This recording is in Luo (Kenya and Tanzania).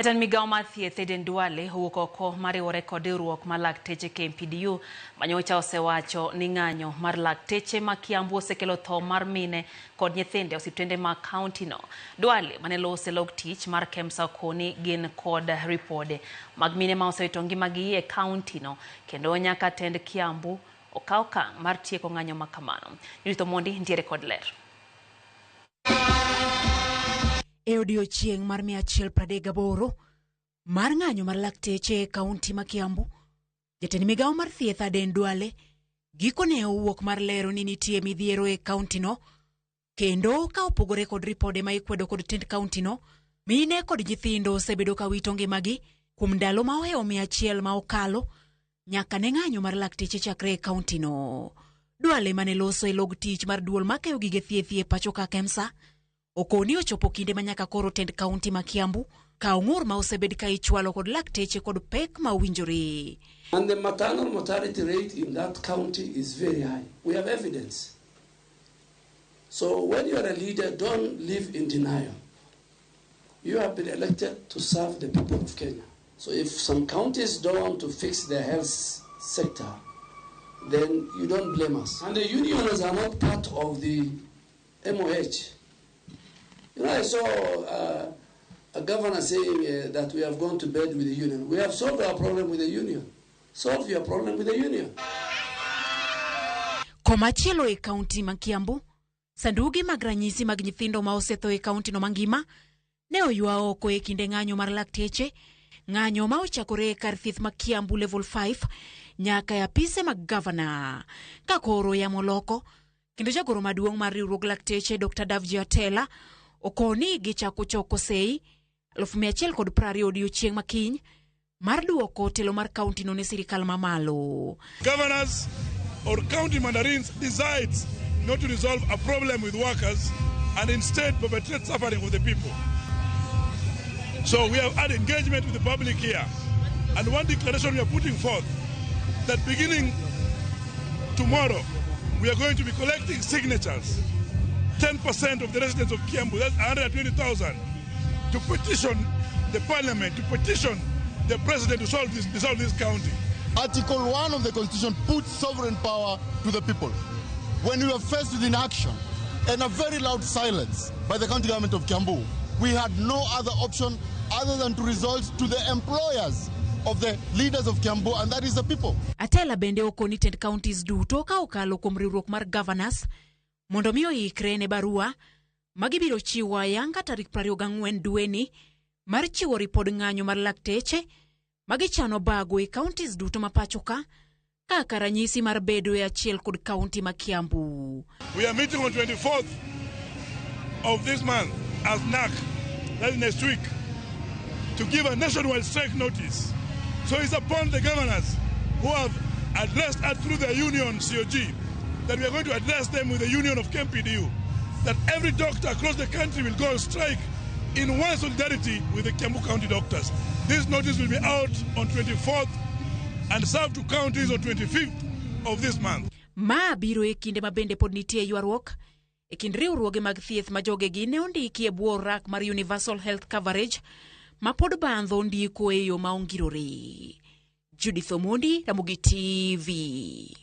Jatend migao mar thieth Duale owuok oko mariwore kod riwruok mar lakteche KMPDU manyocha osewacho ni ng'anyo mar lakteche ma Kiambu osekelo tho mar mine kod nyithinde osiptende ma kaunti no. Duale mane lose log tich mar KEMSA koni gin kod ripode mag mine ma osewito ngimagi e kaunti no kendo nyaka tend Kiambu okaw okang' mar tieko ng'anyo ma kamano. Yurito Mondi ntiere kod ler. E odiochieng' mar 138 mar ng'anyo mar lakteche e kaunti ma Kiambu, jatend migao mar thieth Duale gikone owuok mar lero ni nitie midhiero e kaunti no kendo ka opogore kod ripode ma ikwedo kod tend kaunti no, mine kod nyithindo osebedo ka wito ngimagi kuom ndalo ma ohewo 100 ma okalo nyaka ne ng'anyo mar lakteche chakre e kaunti no. Duale mane loso e log tich mar duol makeyo gige thieth e pacho ka KEMSA okoni ochopo kinde manyaka koro tend kaunti ma Kiambu ka ng'ur ma osebed ka ichwalo kod lakteche kod pek ma owinjore. And the maternal mortality rate in that county is very high. We have evidence. So when you are a leader, don't live in denial. You have been elected to serve the people of Kenya. So if some counties don't want to fix their health sector, then you don't blame us. And the unions are not part of the MOH. You know, I saw a governor saying that we have gone to bed with the union. We have solved our problem with the union. Solve your problem with the union. Komachielo e kaunti ma Kiambu, sandugi mag ranyisi mag nyithindo ma osetho e kaunti no mangima ne oywa oko e kinde ng'anyo mar lakteche, ng'anyo ma ochakore e kar thieth ma Kiambu level 5 nyaka e apise mag governor. Ka koro yamo loko, kendo jagoro maduong' mar riwruog lakteche Dr. Jotuale okoni gichako choko sei 120 odiochieng' makiny mar duoko telo mar kaunti no ne sirikal mamalo. Governors or county mandarins decides not to resolve a problem with workers and instead perpetrate suffering with the people. So we have had engagement with the public here, and one declaration we are putting forth that beginning tomorrow we are going to be collecting signatures, 10% of the residents of Kiambu, that's 120,000, to petition the parliament, to petition the president to dissolve this county. Article 1 of the Constitution puts sovereign power to the people. When we were faced with inaction and a very loud silence by the county government of Kiambu, we had no other option other than to resort to the employers of the leaders of Kiambu, and that is the people. Atela bende okoni tend counties duto ka okalo kuom riwruok mar governors mondo miyo ikre ne barua magibiro chiwo ayanga tarik 24 dweni mar chiwo ripod ng'anyo mar lakteche magichano bago e counties duto mapacho ka kaka ranyisi mar bedo e achiel kod county ma Kiambu. We are meeting on 24th of this month as NAC, that is next week, to give a nationwide strike notice. So it's upon the governors who have addressed us through their union COG that we are going to address them with the union of KMPDU, that every doctor across the country will go on strike in one solidarity with the Kiambu County doctors. This notice will be out on 24th and served to counties on 25th of this month. Ma biro e kinde mabende pod nitie ywaruok e kind riwruoge mag thieth ma jogegi ne ondiki e bwo rak mar Universal Health Coverage ma pod bandho ndiko e yo ma ongirore. Judith Omondi, Ramogi TV.